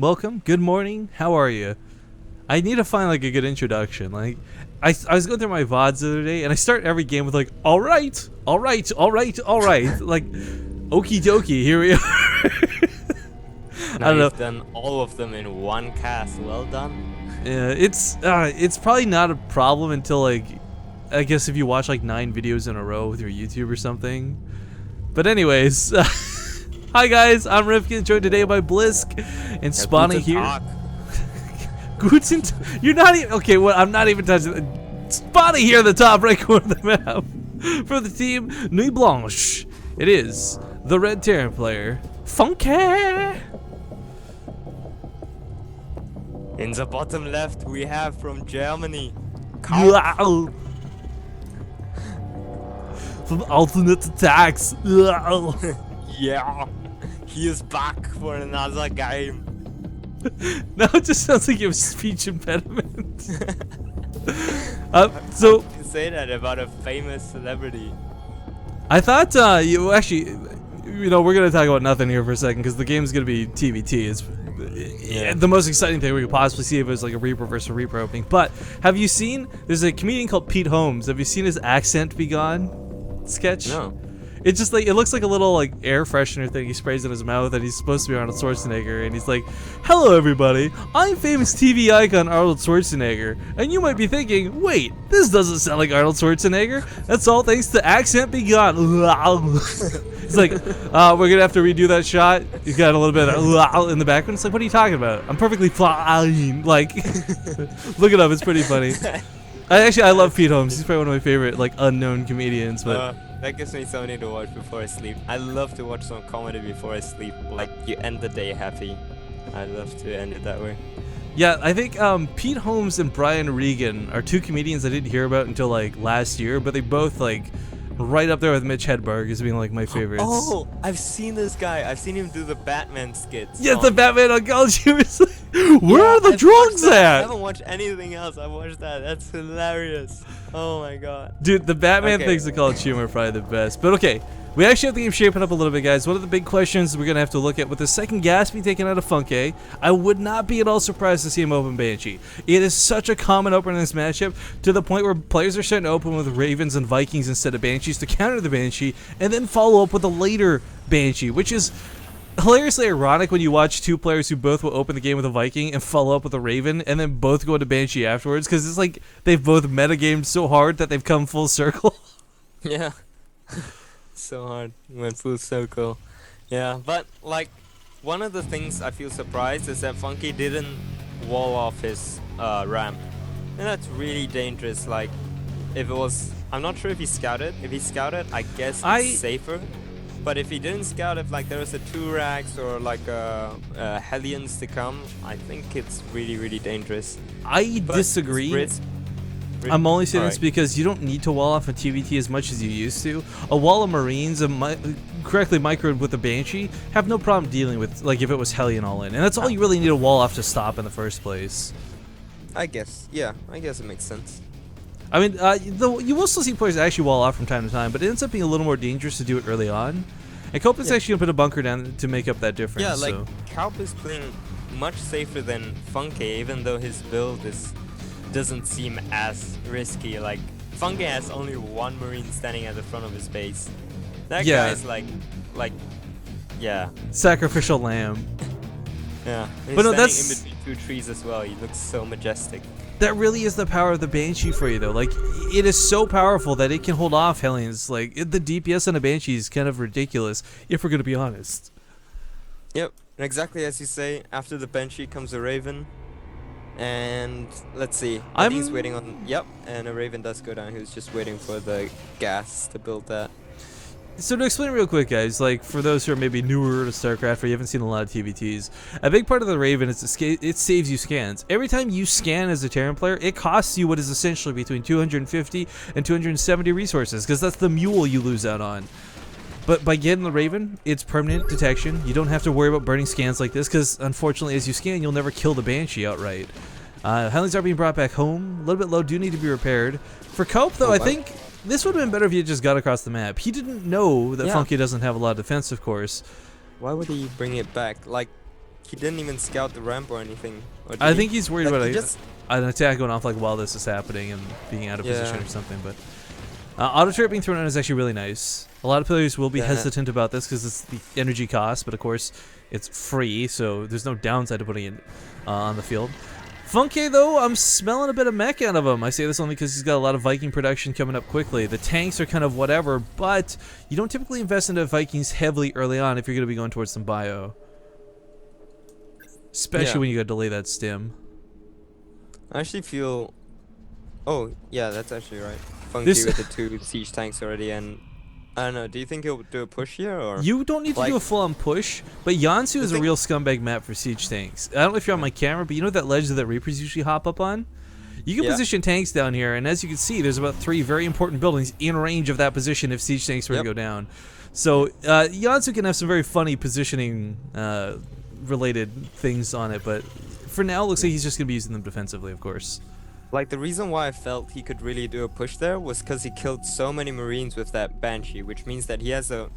welcome, good morning, how are you? I need to find like a good introduction. Like, I was going through my VODs the other day, and I start every game with like, all right, all right, all right, all right. Like, okie dokie, here we are. I don't know. You've done all of them in one cast. Well done. Yeah, it's probably not a problem until like, I guess if you watch like 9 videos in a row with your YouTube or something. But anyways, hi guys, I'm Rifkin, joined today by Blisk and Spawny here. Guten, you're not even okay. Well, I'm not even touching. Spawny here in the top right corner of the map for the team Nuit Blanche. It is the red Terran player, Funkay. In the bottom left, we have from Germany, Kaup. From alternate attacks. Yeah, he is back for another game. Now it just sounds like you have speech impediment. So you say that about a famous celebrity. I thought you actually, you know, we're gonna talk about nothing here for a second because the game's gonna be TVT. It's the most exciting thing we could possibly see if it was like a Reaper versus a Reaper opening. But have you seen? There's a comedian called Pete Holmes. Have you seen his accent be gone sketch? No. It's just like, it looks like a little like air freshener thing he sprays in his mouth, and he's supposed to be Arnold Schwarzenegger, and he's like, "Hello everybody, I'm famous TV icon Arnold Schwarzenegger," and you might be thinking, wait, this doesn't sound like Arnold Schwarzenegger. That's all thanks to accent be gone. It's like, we're gonna have to redo that shot. He's got a little bit of in the background. It's like, what are you talking about? I'm perfectly fine. Like, look it up, it's pretty funny. I love Pete Holmes. He's probably one of my favorite like unknown comedians, but that gives me something to watch before I sleep. I love to watch some comedy before I sleep. Like, you end the day happy. I love to end it that way. yeah, I think Pete Holmes and Brian Regan are 2 comedians I didn't hear about until like last year, but they both like right up there with Mitch Hedberg as being like my favorites. Oh, I've seen this guy. I've seen him do the Batman skits. Yes, the Batman on college humor. Where are the drugs I at? haven't watched anything else. I watched that. That's hilarious. Oh my god. Dude, the Batman things in college humor are probably the best. But okay, we actually have the game shaping up a little bit, guys. One of the big questions we're going to have to look at with the second gas being taken out of Funkay, I would not be at all surprised to see him open Banshee. It is such a common opener in this matchup to the point where players are starting to open with Ravens and Vikings instead of Banshees to counter the Banshee, and then follow up with a later Banshee, which is hilariously ironic when you watch 2 players who both will open the game with a Viking and follow up with a Raven and then both go into Banshee afterwards, because it's like they've both metagamed so hard that they've come full circle. Yeah. So hard. Went full circle. Yeah, but like, one of the things I feel surprised is that Funkay didn't wall off his ramp. And that's really dangerous. Like, if it was, I'm not sure if he scouted. If he scouted, I guess it's safer. But if he didn't scout, if like there was a 2-Rax or like Hellions to come, I think it's really, really dangerous. I disagree. I'm only saying this because you don't need to wall off a TVT as much as you used to. A wall of Marines, correctly microed with a Banshee, have no problem dealing with, like, if it was Hellion all in. And that's all you really need a wall off to stop in the first place. I guess, yeah, I guess it makes sense. I mean, you will still see players actually wall off from time to time, but it ends up being a little more dangerous to do it early on. And Kaup is actually going to put a bunker down to make up that difference. Yeah, like, Kaup is playing much safer than Funkay, even though his build doesn't seem as risky. Like, Funkay has only 1 Marine standing at the front of his base. That guy is like, yeah. Sacrificial lamb. Yeah. He's but no, standing in between 2 trees as well. He looks so majestic. That really is the power of the Banshee for you, though. Like, it is so powerful that it can hold off Hellions. Like, the DPS on a Banshee is kind of ridiculous, if we're going to be honest. Yep, exactly as you say. After the Banshee comes a Raven. And let's see. I think he's waiting on. Yep, and a Raven does go down. Who's just waiting for the gas to build that. So to explain real quick, guys, like for those who are maybe newer to StarCraft or you haven't seen a lot of TVTs, a big part of the Raven is it saves you scans. Every time you scan as a Terran player, it costs you what is essentially between 250 and 270 resources, because that's the mule you lose out on. But by getting the Raven, it's permanent detection. You don't have to worry about burning scans like this, because unfortunately as you scan, you'll never kill the Banshee outright. Hellions are being brought back home. A little bit low, do need to be repaired. For Kaup, though, I think this would have been better if you just got across the map. He didn't know that Funkay doesn't have a lot of defense, of course. Why would he bring it back? Like, he didn't even scout the ramp or anything. Or did I he? think he's worried Like, about he just an attack going off like while this is happening and being out of Yeah. position or something. But auto turret being thrown out is actually really nice. A lot of players will be Yeah. hesitant about this because it's the energy cost, but of course it's free, so there's no downside to putting it on the field. Funkay, though, I'm smelling a bit of mech out of him. I say this only because he's got a lot of Viking production coming up quickly. The tanks are kind of whatever, but you don't typically invest into Vikings heavily early on if you're going to be going towards some bio. Especially Yeah. when you got to delay that stim. I actually feel. Oh yeah, that's actually right. Funky This- with the 2 siege tanks already, and I don't know. Do you think he'll do a push here or? You don't need to Like- do a full-on push, but Yansu The is a thing- real scumbag map for siege tanks. I don't know if you're on my camera, but you know that ledge that Reapers usually hop up on? You can Yeah. position tanks down here, and as you can see, there's about 3 very important buildings in range of that position if siege tanks were to Yep. go down. So Yansu can have some very funny positioning related things on it, but for now, it looks like he's just going to be using them defensively, of course. Like, the reason why I felt he could really do a push there was because he killed so many Marines with that Banshee, which means that he has a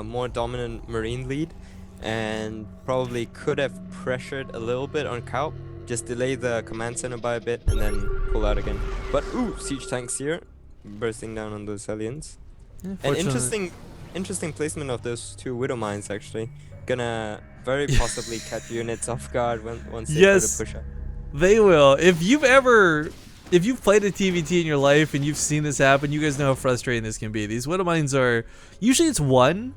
more dominant Marine lead, and probably could have pressured a little bit on Kaup, just delay the command center by a bit, and then pull out again. But ooh, siege tanks here, bursting down on those Hellions. Yeah, An fortunately- interesting placement of those 2 Widow Mines, actually. Gonna very possibly catch units off guard once they try Yes. to push up. They will. If you've played a TVT in your life and you've seen this happen, you guys know how frustrating this can be. These Widow Mines are, usually it's 1,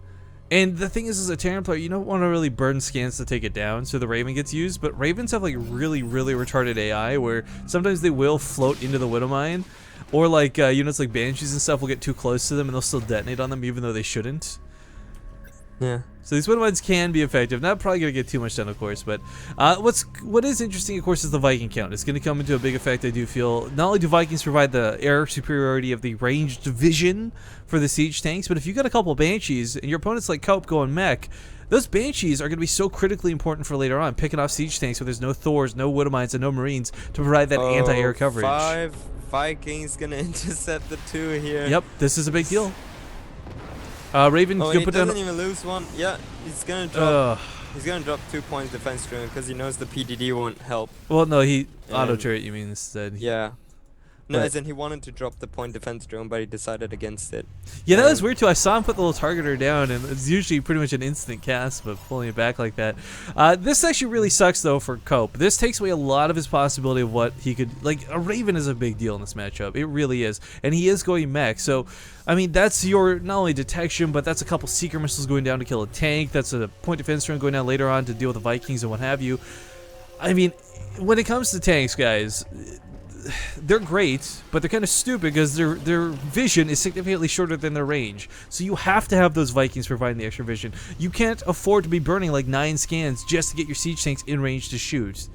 and the thing is, as a Terran player, you don't want to really burn scans to take it down, so the Raven gets used, but Ravens have like really, really retarded AI where sometimes they will float into the Widow Mine, or like units like Banshees and stuff will get too close to them and they'll still detonate on them even though they shouldn't. Yeah. So these Widow Mines can be effective. Not probably going to get too much done, of course, but what is interesting, of course, is the Viking count. It's going to come into a big effect, I do feel. Not only do Vikings provide the air superiority of the ranged vision for the siege tanks, but if you got a couple Banshees and your opponent's like Kaup going mech, those Banshees are going to be so critically important for later on, picking off siege tanks where there's no Thors, no Widow Mines, and no Marines to provide that anti-air coverage. 5 Vikings gonna intercept the 2 here. Yep, this is a big deal. Raven, Oh, you and he put down. doesn't even lose one. Yeah, he's gonna drop. Ugh. He's gonna drop 2 points defense to him because he knows the PDD won't help. Well, no, he auto And- turret. You mean instead? Yeah. No, But- as in he wanted to drop the point defense drone, but he decided against it. Yeah, that was Um, weird too. I saw him put the little targeter down, and it's usually pretty much an instant cast, but pulling it back like that. This actually really sucks though for Kaup. This takes away a lot of his possibility of what he could. Like a Raven is a big deal in this matchup. It really is, and he is going mech. So, I mean, that's your not only detection, but that's a couple seeker missiles going down to kill a tank. That's a point defense drone going down later on to deal with the Vikings and what have you. I mean, when it comes to tanks, guys, they're great, but they're kind of stupid because their vision is significantly shorter than their range. So you have to have those Vikings providing the extra vision. You can't afford to be burning like 9 scans just to get your siege tanks in range to shoot.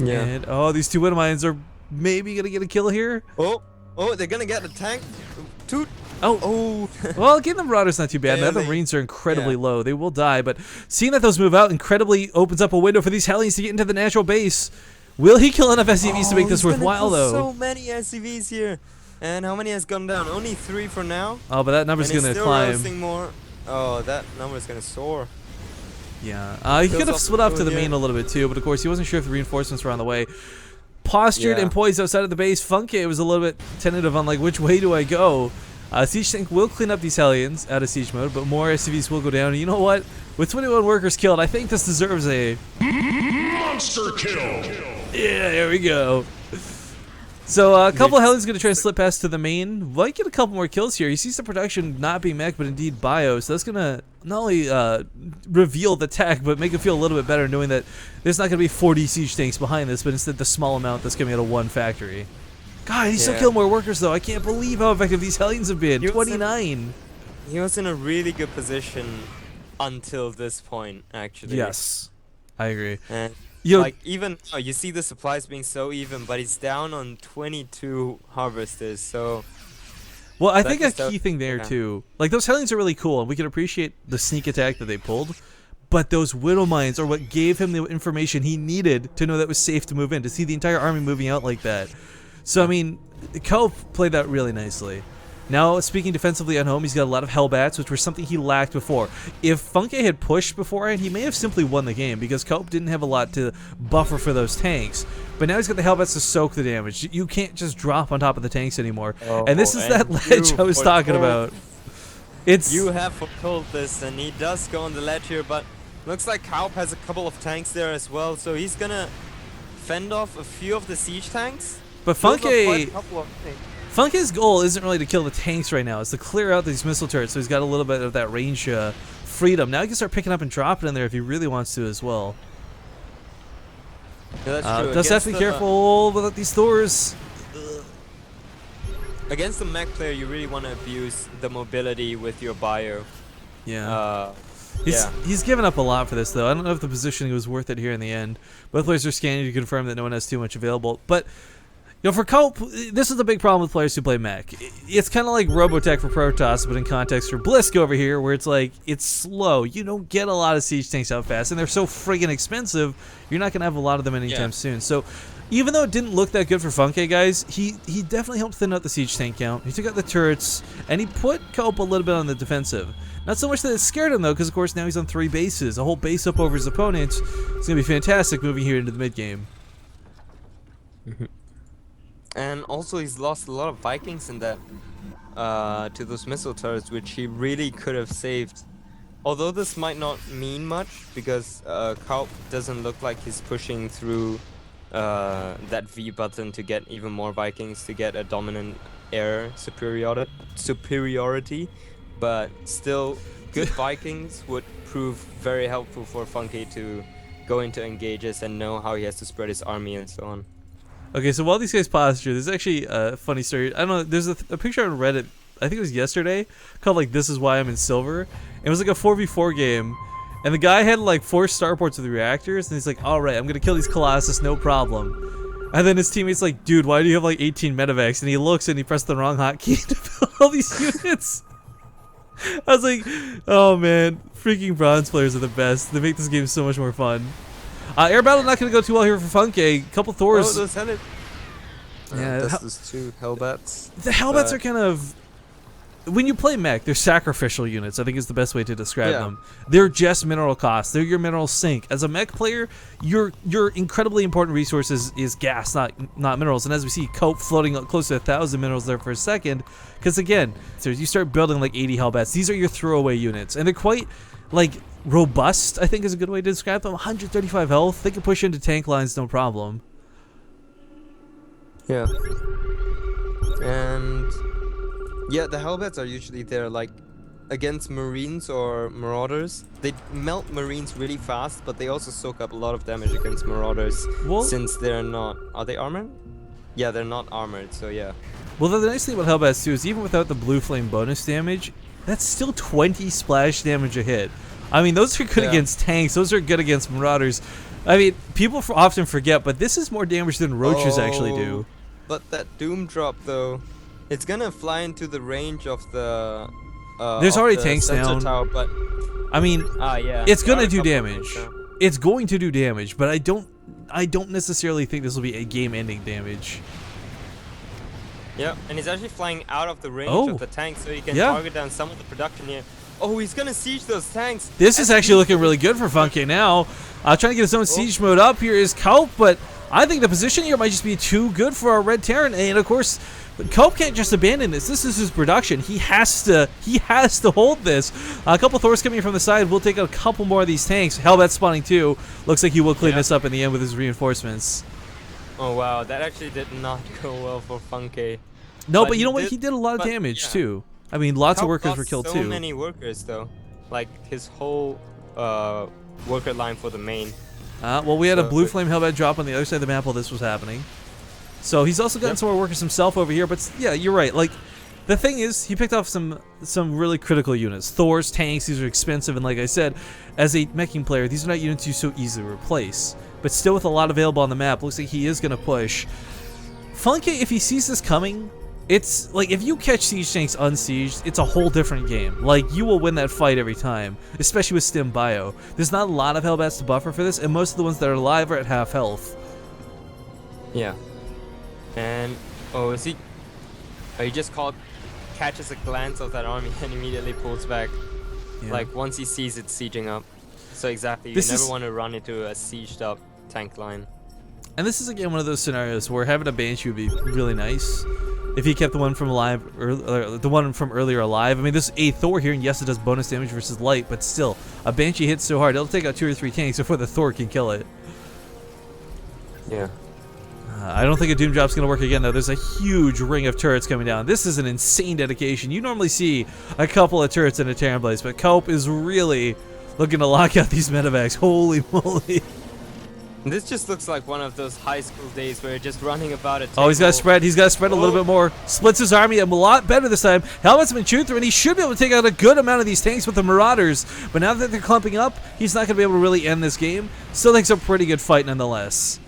Yeah. And oh, these 2 Widow Mines are maybe gonna get a kill here. Oh, they're gonna get the tank. Toot. Oh, Oh. well, getting the Marauders not too bad. Yeah, Now the they- Marines are incredibly yeah. low. They will die, but seeing that those move out incredibly opens up a window for these Hellions to get into the natural base. Will he kill enough SCVs to make this he's gonna worthwhile, kill though? So many SCVs here. And how many has gone down? Only 3 for now. Oh, but that number's and he's gonna still climb. roasting more. Oh, that number is gonna soar. Yeah, he Kills could have off split the off to two the here. main a little bit too, but of course he wasn't sure if the reinforcements were on the way. Postured Yeah. and poised outside of the base. Funkay was a little bit tentative on like which way do I go. Siege tank will clean up these Hellions out of siege mode, but more SCVs will go down. And you know what? With 21 workers killed, I think this deserves a Monster kill! yeah. There we go. So a couple of Hellions going to try and slip past to the main. Might get a couple more kills here. He sees the production not being mech, but indeed bio. So that's going to not only reveal the tech, but make it feel a little bit better knowing that there's not going to be 40 siege tanks behind this, but instead the small amount that's coming out of one factory. God, he still Yeah. killed more workers though. I can't believe how effective these Hellions have been. He was 29. He was in a really good position until this point, actually. Yes, I agree. And You know, like even you see the supplies being so even, but he's down on 22 harvesters. So well, I that think a just key does- thing there yeah. too, like those Hellions are really cool, and we can appreciate the sneak attack that they pulled. But those Widow Mines are what gave him the information he needed to know that it was safe to move in, to see the entire army moving out like that. So, I mean, Kaup played that really nicely. Now, speaking defensively at home, he's got a lot of Hellbats, which was something he lacked before. If Funkay had pushed beforehand, he may have simply won the game because Kaup didn't have a lot to buffer for those tanks. But now he's got the Hellbats to soak the damage. You can't just drop on top of the tanks anymore. And this is that ledge I was talking about. You have foretold this, and he does go on the ledge here, but looks like Kaup has a couple of tanks there as well, so he's gonna fend off a few of the siege tanks. But Funkay's goal isn't really to kill the tanks right now. It's to clear out these missile turrets, so he's got a little bit of that range freedom. Now he can start picking up and dropping in there if he really wants to as well. Yeah, that's true. Does have to be careful with these Thors. Against the mech player, you really want to abuse the mobility with your bio. Yeah. He's given up a lot for this, though. I don't know if the positioning was worth it here in the end. Both players are scanning to confirm that no one has too much available. But, you know, for Kaup, this is the big problem with players who play mech. It's kind of like Robotech for Protoss, but in context for Blisk over here, where it's like, it's slow. You don't get a lot of siege tanks out fast, and they're so friggin' expensive, you're not going to have a lot of them anytime soon. So, even though it didn't look that good for Funkay, guys, he definitely helped thin out the siege tank count. He took out the turrets, and he put Kaup a little bit on the defensive. Not so much that it scared him, though, because, of course, now he's on 3 bases. A whole base up over his opponents. It's going to be fantastic moving here into the mid-game. And also, he's lost a lot of Vikings in that to those missile turrets, which he really could have saved. Although this might not mean much, because Kaup doesn't look like he's pushing through that V button to get even more Vikings, to get a dominant air superiority, but still good Vikings would prove very helpful for Funkay to go into engages and know how he has to spread his army and so on. Okay, so while these guys posture, there's actually a funny story. I don't know, there's a picture on Reddit, I think it was yesterday, called like "This Is Why I'm in Silver." It was like a 4v4 game, and the guy had like 4 starports with the reactors, and he's like, "Alright, I'm gonna kill these Colossus, no problem." And then his teammate's like, "Dude, why do you have like 18 medevacs?" And he looks and he pressed the wrong hotkey to build all these units. I was like, oh man, freaking bronze players are the best. They make this game so much more fun. Air battle not going to go too well here for Funkay. Couple Thors. Oh, those Hellet. Yeah, those 2 Hellbats. The Hellbats are kind of... When you play mech, they're sacrificial units, I think is the best way to describe them. They're just mineral costs. They're your mineral sink. As a mech player, your incredibly important resource is gas, not minerals. And as we see, Kaup floating close to 1,000 minerals there for a second. Because again, so you start building like 80 Hellbats. These are your throwaway units. And they're quite, like, robust, I think is a good way to describe them. 135 health. They can push into tank lines, no problem. Yeah. And... yeah, the Hellbats are usually there, like, against Marines or Marauders. They melt Marines really fast, but they also soak up a lot of damage against Marauders, since they're not... Are they armored? Yeah, they're not armored, so yeah. Well, the nice thing about Hellbats, too, is even without the blue flame bonus damage, that's still 20 splash damage a hit. I mean, those are good against tanks. Those are good against Marauders. I mean, people often forget, but this is more damage than Roaches actually do. But that Doom drop, though... It's gonna fly into the range of the. There's already tanks down. Tower, but I mean, yeah, it's gonna do damage. It's going to do damage, but I don't necessarily think this will be a game-ending damage. Yeah, and he's actually flying out of the range of the tanks, so he can target down some of the production here. Oh, he's gonna siege those tanks. This is actually looking really good for Funkay now. Trying to get his own siege mode up here is Kaup, but I think the position here might just be too good for our Red Terran, and of course. But Kaup can't just abandon this. This is his production. He has to hold this. A couple Thors coming from the side. We'll take out a couple more of these tanks. Hellbat spawning too. Looks like he will clean this up in the end with his reinforcements. Oh wow, that actually did not go well for Funkay. No, but you know what? He did a lot of damage too. I mean, lots of workers were killed too. So many workers though. Like his whole worker line for the main. Well, we had a blue flame Hellbat drop on the other side of the map while this was happening. So he's also gotten some more workers himself over here, but yeah, you're right. Like, the thing is, he picked off some really critical units. Thors, tanks, these are expensive, and like I said, as a meching player, these are not units you so easily replace. But still with a lot available on the map, looks like he is going to push. Funkay, if he sees this coming, it's like, if you catch siege tanks unsieged, it's a whole different game. Like, you will win that fight every time, especially with Stim Bio. There's not a lot of Hellbats to buffer for this, and most of the ones that are alive are at half health. Yeah. And oh, is he? Oh, he just called catches a glance of that army and immediately pulls back. Yeah. Like once he sees it sieging up. So exactly, you This never is- want to run into a sieged up tank line. And this is again one of those scenarios where having a Banshee would be really nice if he kept the one from alive, or the one from earlier alive. I mean, this is a Thor here, and yes, it does bonus damage versus light, but still, a Banshee hits so hard, it'll take out 2 or 3 tanks before the Thor can kill it. Yeah. I don't think a Doom Drop's going to work again, though. There's a huge ring of turrets coming down. This is an insane dedication. You normally see a couple of turrets in a Terran Blaze, but Kaup is really looking to lock out these medevacs. Holy moly. This just looks like one of those high school days where you're just running about it. Oh, he's got to spread. He's got to spread a little bit more. Splits his army a lot better this time. Helmet's been chewed through, and he should be able to take out a good amount of these tanks with the Marauders. But now that they're clumping up, he's not going to be able to really end this game. Still takes a pretty good fight nonetheless.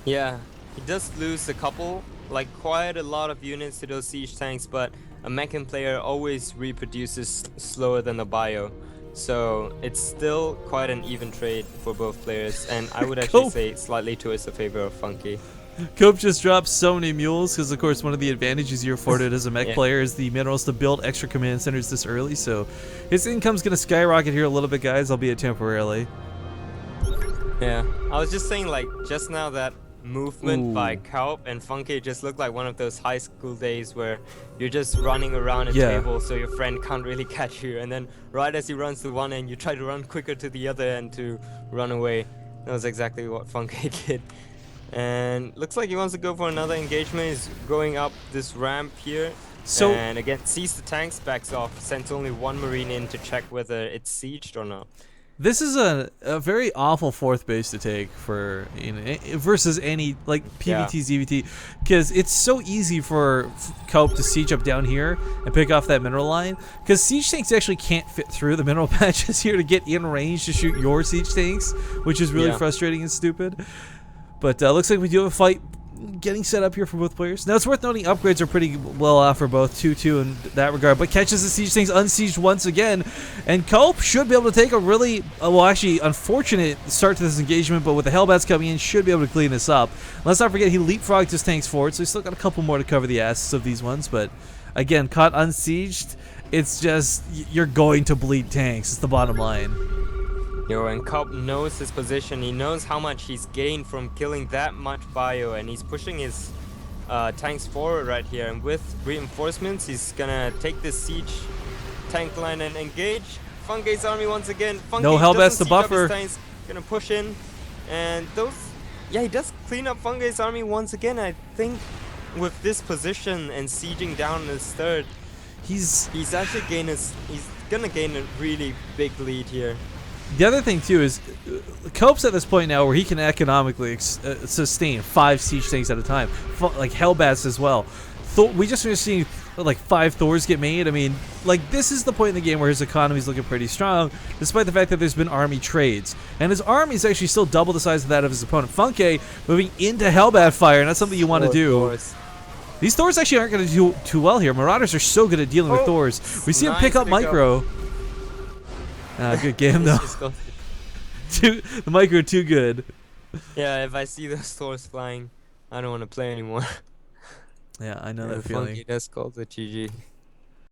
Yeah, he does lose a couple, like quite a lot of units to those siege tanks, but a Mechan player always reproduces slower than the bio. So it's still quite an even trade for both players, and I would actually say slightly towards the favor of Funkay. Kaup just drops so many mules because, of course, one of the advantages you're afforded as a mech player is the minerals to build extra command centers this early. So his income's going to skyrocket here a little bit, guys, albeit temporarily. Yeah, I was just saying, like, just now that movement Ooh. by Kaup and Funkay just looked like one of those high school days where you're just running around a Yeah. table so your friend can't really catch you, and then right as he runs to one end, you try to run quicker to the other end to run away. That was exactly what Funkay did. And looks like he wants to go for another engagement. He's going up this ramp here. So- and again, sees the tanks, backs off, sends only one marine in to check whether it's sieged or not. This is a very awful fourth base to take for versus any like PvT, ZVT, because it's so easy for Kaup to siege up down here and pick off that mineral line, because siege tanks actually can't fit through the mineral patches here to get in range to shoot your siege tanks, which is really frustrating and stupid. But looks like we do have a fight getting set up here for both players. Now it's worth noting upgrades are pretty well off for both 2-2 in that regard, but catches the siege things unsieged once again, and Kaup should be able to take a really well, actually unfortunate start to this engagement, but with the Hellbats coming in, should be able to clean this up. Let's not forget he leapfrogged his tanks forward, so he's still got a couple more to cover the asses of these ones, but again, caught unsieged, it's just you're going to bleed tanks. It's the bottom line. Yo, and Kaup knows his position. He knows how much he's gained from killing that much bio, and he's pushing his tanks forward right here. And with reinforcements, he's gonna take this siege tank line and engage. Funkay's army once again. Funkay No Hellbats to doesn't siege up his buffer. tanks, gonna push in, and those. Yeah, he does clean up Funkay's army once again. I think with this position and sieging down his third, He's actually he's gonna gain a really big lead here. the other thing too is Kaup's at this point now where he can economically sustain 5 siege tanks at a time, like Hellbats as well. We just finished seeing like 5 Thors get made. I mean, like this is the point in the game where his economy's looking pretty strong, despite the fact that there's been army trades, and his army is actually still double the size of that of his opponent. Funkay moving into Hellbat fire, and that's something you want to do. These Thors actually aren't going to do too well here. Marauders are so good at dealing with Thors. We see him pick up micro. Good game though. The micro too good. Yeah, if I see those Thors flying, I don't want to play anymore. Yeah, I know that Funky feeling. does call the GG.